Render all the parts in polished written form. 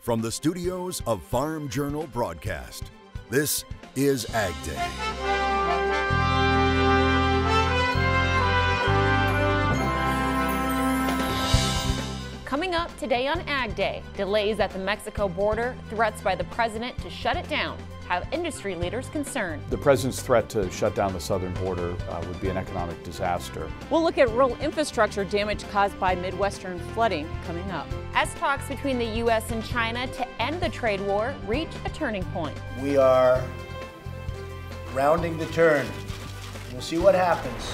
From the studios of Farm Journal Broadcast, this is Ag Day. Coming up today on Ag Day, delays at the Mexico border, threats by the president to shut it down, have industry leaders concerned. The president's threat to shut down the southern border would be an economic disaster. We'll look at rural infrastructure damage caused by Midwestern flooding coming up. As talks between the U.S. and China to end the trade war reach a turning point. We are rounding the turn. We'll see what happens.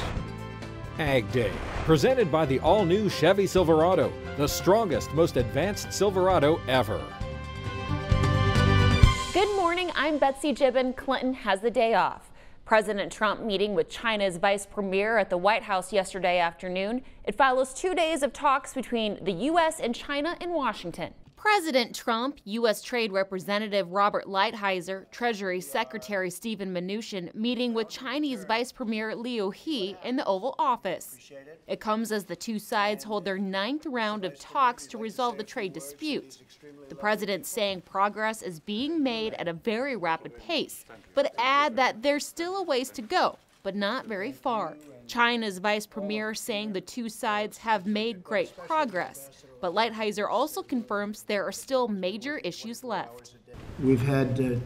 Ag Day, presented by the all-new Chevy Silverado, the strongest, most advanced Silverado ever. Good morning, I'm Betsy Gibbon. Clinton has the day off. President Trump meeting with China's vice premier at the White House yesterday afternoon. It follows 2 days of talks between the U.S. and China in Washington. President Trump, U.S. Trade Representative Robert Lighthizer, Treasury Secretary Steven Mnuchin meeting with Chinese Vice Premier Liu He in the Oval Office. It comes as the two sides hold their 9th round of talks to resolve the trade dispute. The president saying progress is being made at a very rapid pace, but add that there's still a ways to go, but not very far. China's vice premier saying the two sides have made great progress, but Lighthizer also confirms there are still major issues left. We've had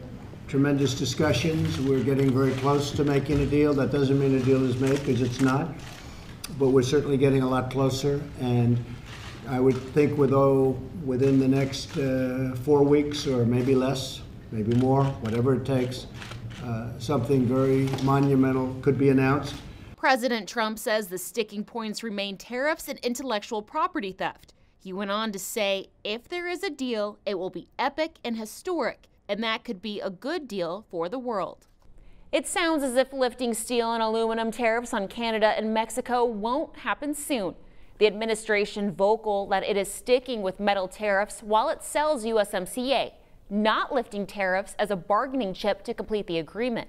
tremendous discussions. We're getting very close to making a deal. That doesn't mean a deal is made, because it's not, but we're certainly getting a lot closer, and I would think within the next 4 weeks, or maybe less, maybe more, whatever it takes, something very monumental could be announced. President Trump says the sticking points remain tariffs and intellectual property theft. He went on to say, if there is a deal, it will be epic and historic, and that could be a good deal for the world. It sounds as if lifting steel and aluminum tariffs on Canada and Mexico won't happen soon. The administration vocal that it is sticking with metal tariffs while it sells USMCA, not lifting tariffs as a bargaining chip to complete the agreement.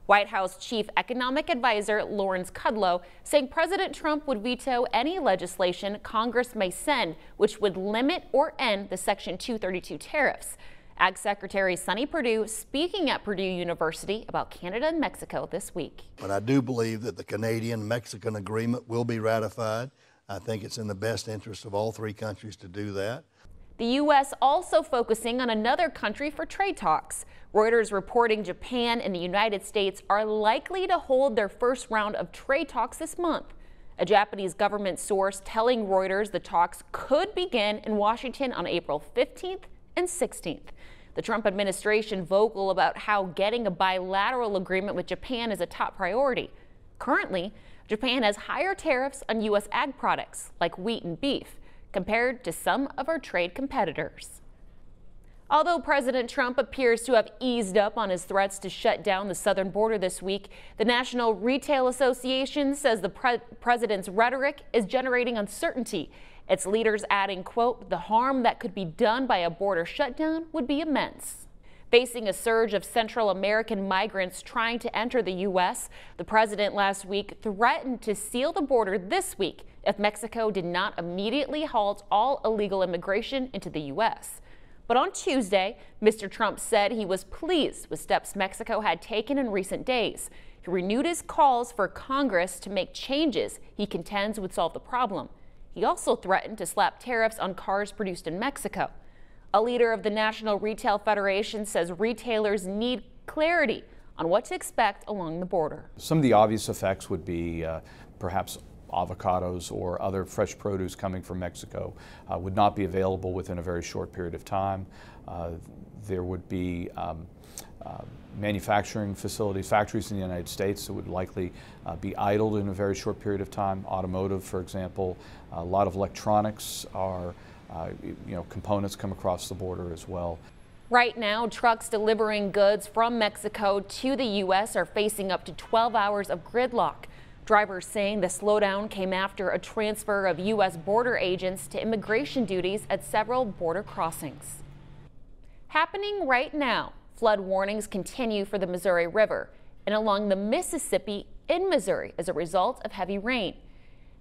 White House Chief Economic Advisor Lawrence Kudlow saying President Trump would veto any legislation Congress may send which would limit or end the Section 232 tariffs. Ag Secretary Sonny Perdue speaking at Purdue University about Canada and Mexico this week. But I do believe that the Canadian-Mexican agreement will be ratified. I think it's in the best interest of all three countries to do that. The U.S. also focusing on another country for trade talks. Reuters reporting Japan and the United States are likely to hold their first round of trade talks this month. A Japanese government source telling Reuters the talks could begin in Washington on April 15th and 16th. The Trump administration vocal about how getting a bilateral agreement with Japan is a top priority. Currently, Japan has higher tariffs on U.S. ag products like wheat and beef compared to some of our trade competitors. Although President Trump appears to have eased up on his threats to shut down the southern border this week, the National Retail Association says the president's rhetoric is generating uncertainty. Its leaders adding, quote, the harm that could be done by a border shutdown would be immense. Facing a surge of Central American migrants trying to enter the U.S., the president last week threatened to seal the border this week if Mexico did not immediately halt all illegal immigration into the U.S. But on Tuesday, Mr. Trump said he was pleased with steps Mexico had taken in recent days. He renewed his calls for Congress to make changes he contends would solve the problem. He also threatened to slap tariffs on cars produced in Mexico. A leader of the National Retail Federation says retailers need clarity on what to expect along the border. Some of the obvious effects would be perhaps avocados or other fresh produce coming from Mexico would not be available within a very short period of time. There would be manufacturing factories in the United States that would likely be idled in a very short period of time. Automotive, for example, a lot of electronics are components come across the border as well. Right now, trucks delivering goods from Mexico to the U.S. are facing up to 12 hours of gridlock. Drivers saying the slowdown came after a transfer of U.S. border agents to immigration duties at several border crossings. Happening right now, flood warnings continue for the Missouri River and along the Mississippi in Missouri as a result of heavy rain.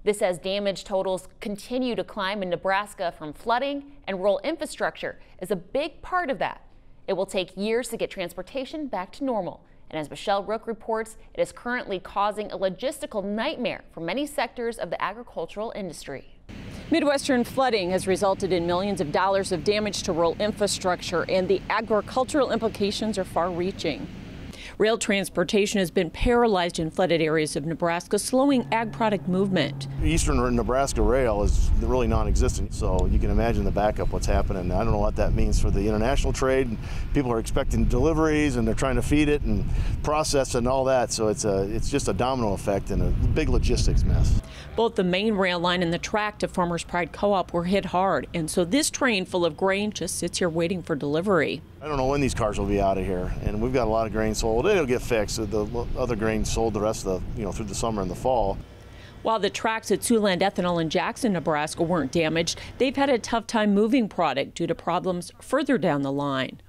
This as damage totals continue to climb in Nebraska from flooding, and rural infrastructure is a big part of that. It will take years to get transportation back to normal. And as Michelle Rook reports, it is currently causing a logistical nightmare for many sectors of the agricultural industry. Midwestern flooding has resulted in millions of dollars of damage to rural infrastructure, and the agricultural implications are far-reaching. Rail transportation has been paralyzed in flooded areas of Nebraska, slowing ag product movement. Eastern Nebraska rail is really non-existent, so you can imagine the backup, what's happening. I don't know what that means for the international trade. People are expecting deliveries, and they're trying to feed it and process it and all that, so it's just a domino effect and a big logistics mess. Both the main rail line and the track to Farmers Pride Co-op were hit hard, and so this train full of grain just sits here waiting for delivery. I don't know when these cars will be out of here, and we've got a lot of grain sold. It'll get fixed. The other grain sold the rest of the, through the summer and the fall. While the tracks at Siouxland Ethanol in Jackson, Nebraska weren't damaged, they've had a tough time moving product due to problems further down the line.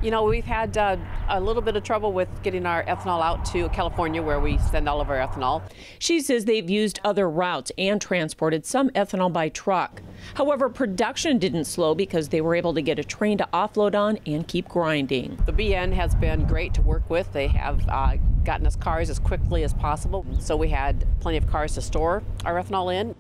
You know, we've had a little bit of trouble with getting our ethanol out to California, where we send all of our ethanol. She says they've used other routes and transported some ethanol by truck. However, production didn't slow because they were able to get a train to offload on and keep grinding. The BN has been great to work with. They have gotten us cars as quickly as possible, so we had plenty of cars to store our ethanol in.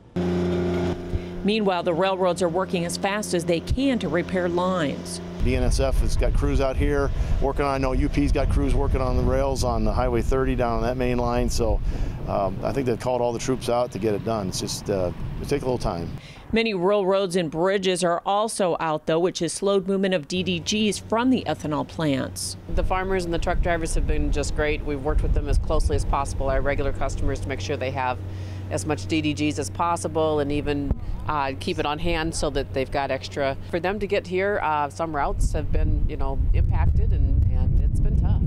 Meanwhile, the railroads are working as fast as they can to repair lines. BNSF has got crews out here working on, I know UP's got crews working on the rails on the Highway 30 down on that main line, so I think they've called all the troops out to get it done. It's just, it take a little time. Many rural roads and bridges are also out, though, which has slowed movement of DDGs from the ethanol plants. The farmers and the truck drivers have been just great. We've worked with them as closely as possible, our regular customers, to make sure they have as much DDGs as possible, and even keep it on hand so that they've got extra. For them to get here, some routes have been, impacted, and it's been tough.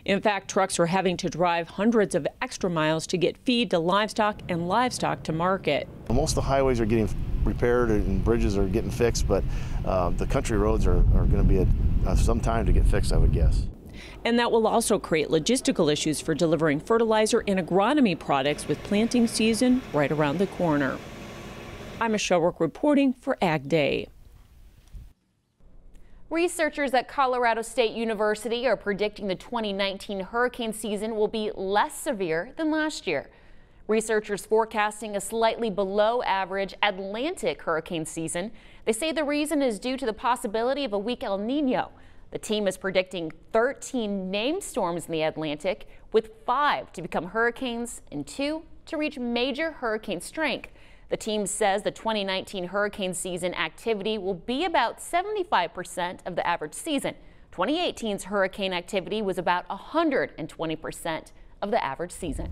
In fact, trucks are having to drive hundreds of extra miles to get feed to livestock and livestock to market. Most of the highways are getting repaired and bridges are getting fixed, but the country roads are going to be some time to get fixed, I would guess. And that will also create logistical issues for delivering fertilizer and agronomy products with planting season right around the corner. I'm Michelle Rook reporting for Ag Day. Researchers at Colorado State University are predicting the 2019 hurricane season will be less severe than last year. Researchers forecasting a slightly below average Atlantic hurricane season. They say the reason is due to the possibility of a weak El Nino. The team is predicting 13 named storms in the Atlantic, with 5 to become hurricanes and 2 to reach major hurricane strength. The team says the 2019 hurricane season activity will be about 75% of the average season. 2018's hurricane activity was about 120% of the average season.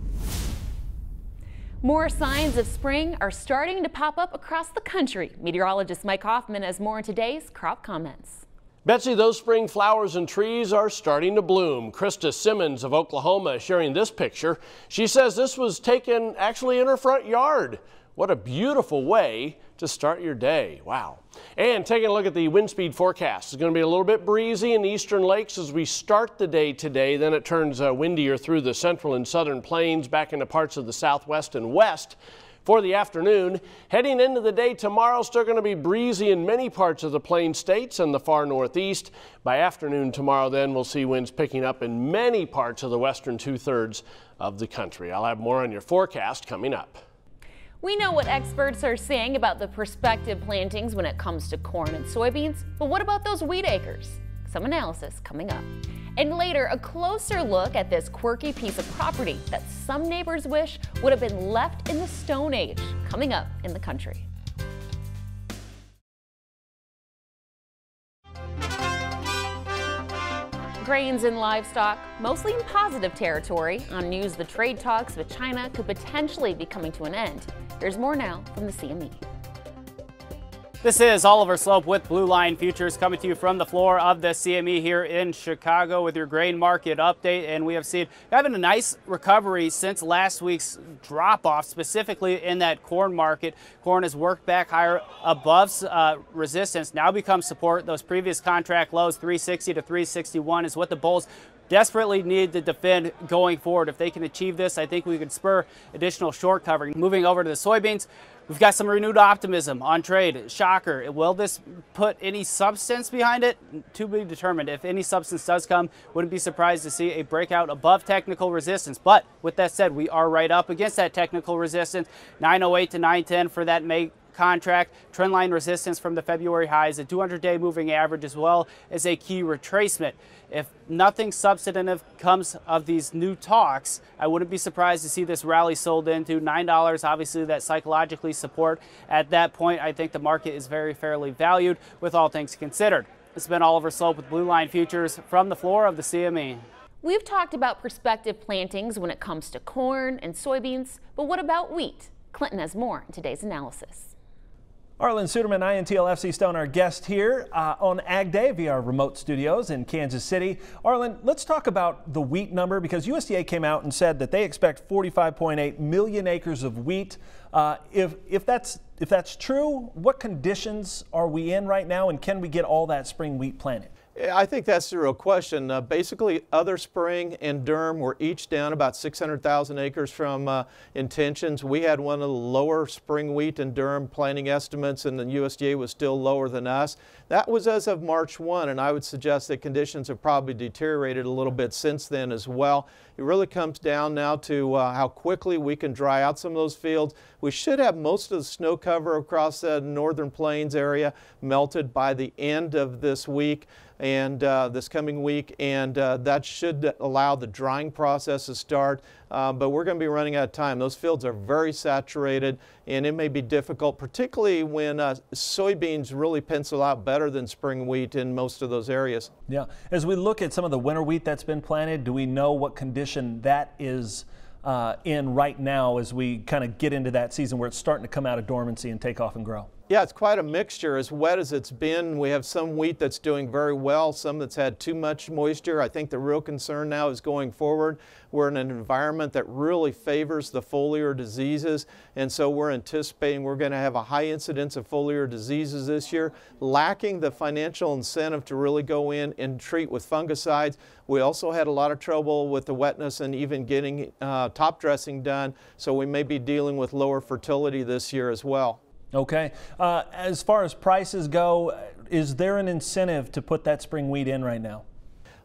More signs of spring are starting to pop up across the country. Meteorologist Mike Hoffman has more in today's Crop Comments. Betsy, those spring flowers and trees are starting to bloom. Krista Simmons of Oklahoma is sharing this picture. She says this was taken actually in her front yard. What a beautiful way to start your day. Wow. And taking a look at the wind speed forecast. It's going to be a little bit breezy in the eastern lakes as we start the day today. Then it turns windier through the central and southern plains back into parts of the southwest and west. For the afternoon, heading into the day tomorrow, still going to be breezy in many parts of the plain states and the far northeast. By afternoon tomorrow, then, we'll see winds picking up in many parts of the western 2/3 of the country. I'll have more on your forecast coming up. We know what experts are saying about the prospective plantings when it comes to corn and soybeans, but what about those wheat acres? Some analysis coming up. And later, a closer look at this quirky piece of property that some neighbors wish would have been left in the Stone Age, coming up in the country. Grains and livestock, mostly in positive territory. On news, the trade talks with China could potentially be coming to an end. Here's more now from the CME. This is Oliver Slope with Blue Line Futures coming to you from the floor of the CME here in Chicago with your grain market update. And we have seen having a nice recovery since last week's drop off, specifically in that corn market. Corn has worked back higher above resistance, now becomes support. Those previous contract lows, 360 to 361, is what the bulls desperately need to defend going forward. If they can achieve this, I think we could spur additional short covering. Moving over to the soybeans, we've got some renewed optimism on trade. Shocker. Will this put any substance behind it? To be determined. If any substance does come, wouldn't be surprised to see a breakout above technical resistance. But with that said, we are right up against that technical resistance. 908 to 910 for that May contract. Trendline resistance from the February highs, a 200-day moving average, as well as a key retracement. If nothing substantive comes of these new talks, I wouldn't be surprised to see this rally sold into $9. Obviously, that psychologically support at that point. I think the market is very fairly valued with all things considered. It's been Oliver Slope with Blue Line Futures from the floor of the CME. We've talked about prospective plantings when it comes to corn and soybeans, but what about wheat? Clinton has more in today's analysis. Arlan Suderman, INTL-FC Stone, our guest here on Ag Day via our remote studios in Kansas City. Arlan, let's talk about the wheat number, because USDA came out and said that they expect 45.8 million acres of wheat. If that's true, what conditions are we in right now, and can we get all that spring wheat planted? I think that's the real question. Basically, Other Spring and Durum were each down about 600,000 acres from intentions. We had one of the lower spring wheat and Durum planting estimates, and the USDA was still lower than us. That was as of March 1, and I would suggest that conditions have probably deteriorated a little bit since then as well. It really comes down now to how quickly we can dry out some of those fields. We should have most of the snow cover across the northern plains area melted by the end of this week and this coming week, and that should allow the drying process to start, but we're going to be running out of time. Those fields are very saturated, and it may be difficult, particularly when soybeans really pencil out better than spring wheat in most of those areas. Yeah. As we look at some of the winter wheat that's been planted, do we know what condition that is in right now as we kind of get into that season where it's starting to come out of dormancy and take off and grow? Yeah, it's quite a mixture. As wet as it's been, we have some wheat that's doing very well, some that's had too much moisture. I think the real concern now is going forward. We're in an environment that really favors the foliar diseases, and so we're anticipating we're going to have a high incidence of foliar diseases this year, lacking the financial incentive to really go in and treat with fungicides. We also had a lot of trouble with the wetness and even getting top dressing done, so we may be dealing with lower fertility this year as well. Okay. As far as prices go, is there an incentive to put that spring wheat in right now?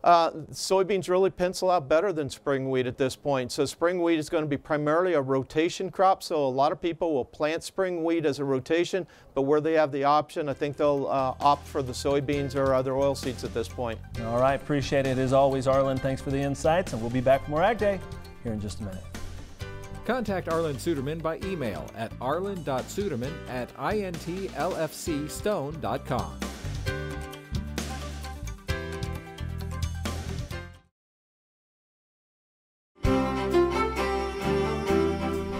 Soybeans really pencil out better than spring wheat at this point. So spring wheat is going to be primarily a rotation crop. So a lot of people will plant spring wheat as a rotation, but where they have the option, I think they'll opt for the soybeans or other oilseeds at this point. All right. Appreciate it as always, Arlan. Thanks for the insights, and we'll be back for more Ag Day here in just a minute. Contact Arlan Suderman by email at arlan.suderman@intlfcstone.com.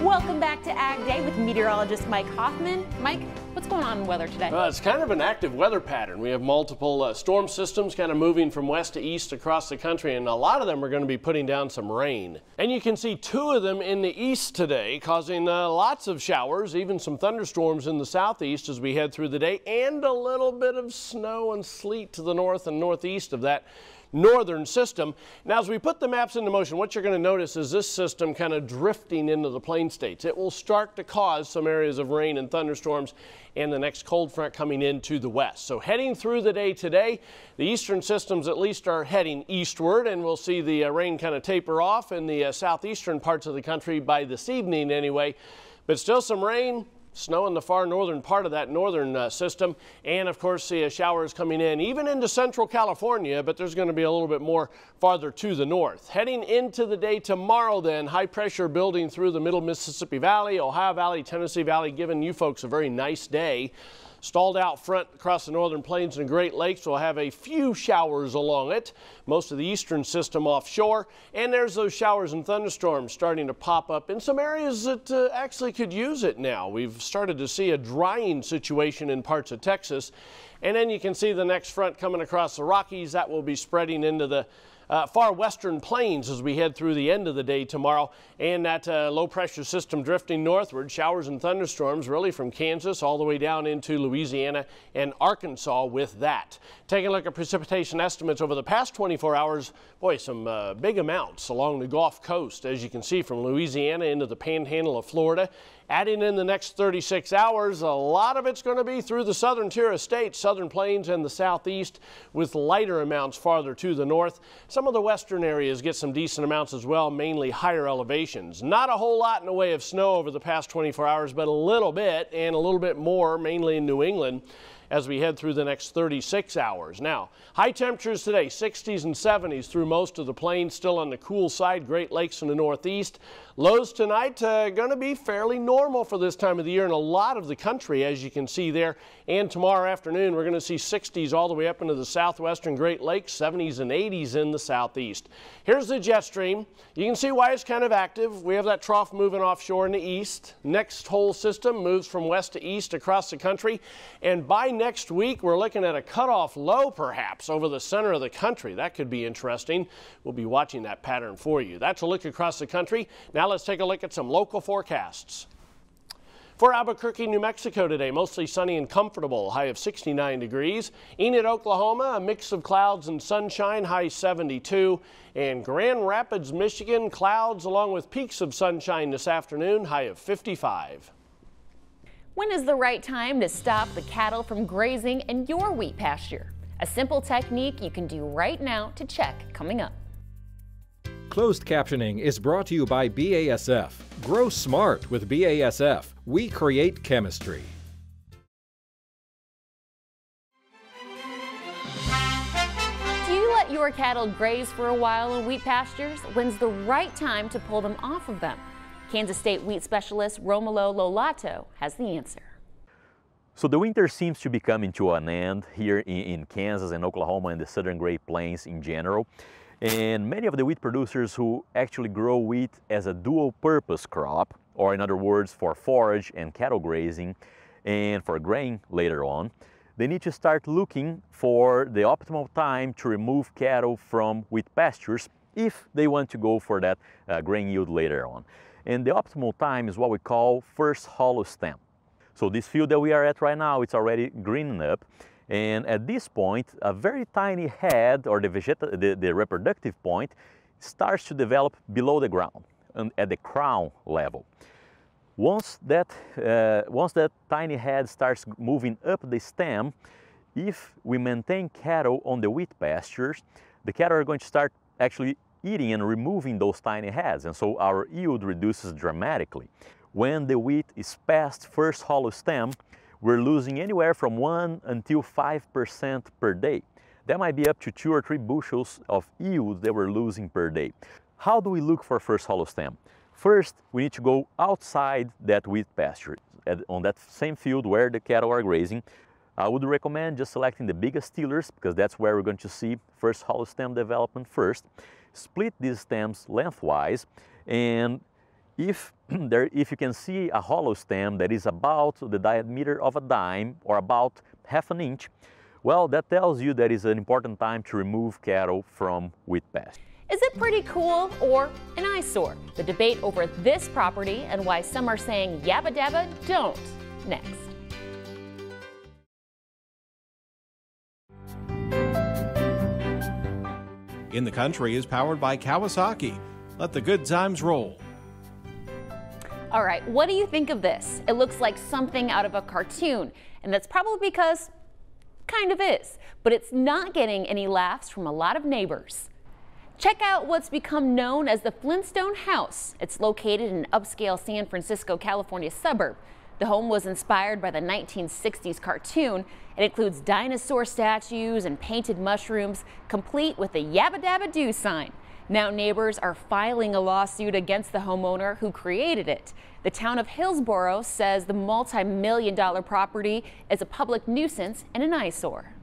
Welcome back to Ag Day with meteorologist Mike Hoffman. Mike, what's going on in weather today? It's kind of an active weather pattern. We have multiple storm systems kind of moving from west to east across the country, and a lot of them are going to be putting down some rain. And you can see two of them in the east today, causing lots of showers, even some thunderstorms in the southeast as we head through the day, and a little bit of snow and sleet to the north and northeast of that northern system. Now, as we put the maps into motion, what you're going to notice is this system kind of drifting into the plain states. It will start to cause some areas of rain and thunderstorms and the next cold front coming into the west. So heading through the day today, the eastern systems at least are heading eastward, and we'll see the rain kind of taper off in the southeastern parts of the country by this evening anyway. But still some rain, snow in the far northern part of that northern system, and of course the showers coming in even into central California, but there's going to be a little bit more farther to the north. Heading into the day tomorrow then, high pressure building through the middle Mississippi Valley, Ohio Valley, Tennessee Valley, giving you folks a very nice day. Stalled out front across the northern plains and Great Lakes will have a few showers along it. Most of the eastern system offshore, and there's those showers and thunderstorms starting to pop up in some areas that actually could use it now. We've started to see a drying situation in parts of Texas, and then you can see the next front coming across the Rockies. That will be spreading into the far western plains as we head through the end of the day tomorrow. And that low pressure system drifting northward, showers and thunderstorms really from Kansas all the way down into Louisiana and Arkansas with that. Taking a look at precipitation estimates over the past 24 hours, boy, some big amounts along the Gulf Coast, as you can see, from Louisiana into the panhandle of Florida. Adding in the next 36 hours, a lot of it's going to be through the southern tier of states, southern plains and the southeast, with lighter amounts farther to the north. Some of the western areas get some decent amounts as well, mainly higher elevations. Not a whole lot in the way of snow over the past 24 hours, but a little bit, and a little bit more, mainly in New England, as we head through the next 36 hours. Now, high temperatures today, 60s and 70s through most of the plains, still on the cool side, Great Lakes in the northeast. Lows tonight going to be fairly normal for this time of the year in a lot of the country, as you can see there. And tomorrow afternoon, we're going to see 60s all the way up into the southwestern Great Lakes, 70s and 80s in the southeast. Here's the jet stream. You can see why it's kind of active. We have that trough moving offshore in the east. Next whole system moves from west to east across the country. And by next week, we're looking at a cutoff low, perhaps, over the center of the country. That could be interesting. We'll be watching that pattern for you. That's a look across the country. Now let's take a look at some local forecasts. For Albuquerque, New Mexico today, mostly sunny and comfortable, high of 69 degrees. Enid, Oklahoma, a mix of clouds and sunshine, high 72. And Grand Rapids, Michigan, clouds along with peaks of sunshine this afternoon, high of 55. When is the right time to stop the cattle from grazing in your wheat pasture? A simple technique you can do right now to check coming up. Closed captioning is brought to you by BASF. Grow smart with BASF. We create chemistry. Do you let your cattle graze for a while in wheat pastures? When's the right time to pull them off of them? Kansas State wheat specialist Romulo Lolato has the answer. So the winter seems to be coming to an end here in Kansas and Oklahoma and the southern Great Plains in general. And many of the wheat producers who actually grow wheat as a dual-purpose crop, or in other words, for forage and cattle grazing and for grain later on, they need to start looking for the optimal time to remove cattle from wheat pastures if they want to go for that grain yield later on. And the optimal time is what we call first hollow stem. So this field that we are at right now, it's already greening up. And at this point, a very tiny head, or the reproductive point, starts to develop below the ground, at the crown level. Once that tiny head starts moving up the stem, if we maintain cattle on the wheat pastures, the cattle are going to start actually eating and removing those tiny heads, and so our yield reduces dramatically. When the wheat is past first hollow stem, we're losing anywhere from 1 until 5% per day. That might be up to 2 or 3 bushels of yield that we're losing per day. How do we look for first hollow stem? First, we need to go outside that wheat pasture, on that same field where the cattle are grazing. I would recommend just selecting the biggest tillers because that's where we're going to see first hollow stem development first. Split these stems lengthwise, and if you can see a hollow stem that is about the diameter of a dime or about half an inch, well, that tells you that is an important time to remove cattle from wheat pasture. Is it pretty cool or an eyesore? The debate over this property and why some are saying yabba dabba don't. Next. In the Country is powered by Kawasaki. Let the good times roll. All right, what do you think of this? It looks like something out of a cartoon, and that's probably because kind of is, but it's not getting any laughs from a lot of neighbors. Check out what's become known as the Flintstone House. It's located in an upscale San Francisco, California suburb. The home was inspired by the 1960s cartoon. It includes dinosaur statues and painted mushrooms, complete with a Yabba Dabba Doo sign. Now neighbors are filing a lawsuit against the homeowner who created it. The town of Hillsborough says the multi-million-dollar property is a public nuisance and an eyesore.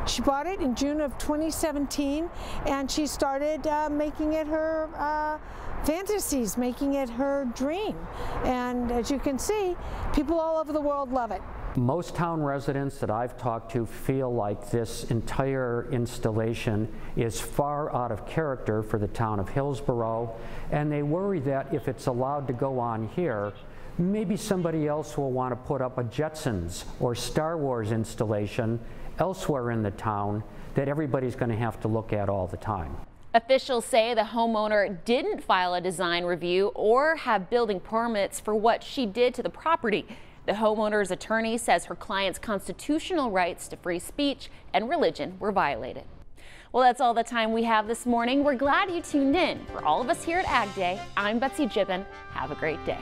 She bought it in June of 2017, and she started making it her fantasies, making it her dream. And as you can see, people all over the world love it. Most town residents that I've talked to feel like this entire installation is far out of character for the town of Hillsborough, and they worry that if it's allowed to go on here, maybe somebody else will want to put up a Jetsons or Star Wars installation elsewhere in the town that everybody's going to have to look at all the time. Officials say the homeowner didn't file a design review or have building permits for what she did to the property. The homeowner's attorney says her client's constitutional rights to free speech and religion were violated. Well, that's all the time we have this morning. We're glad you tuned in. For all of us here at Ag Day, I'm Betsy Gibbon. Have a great day.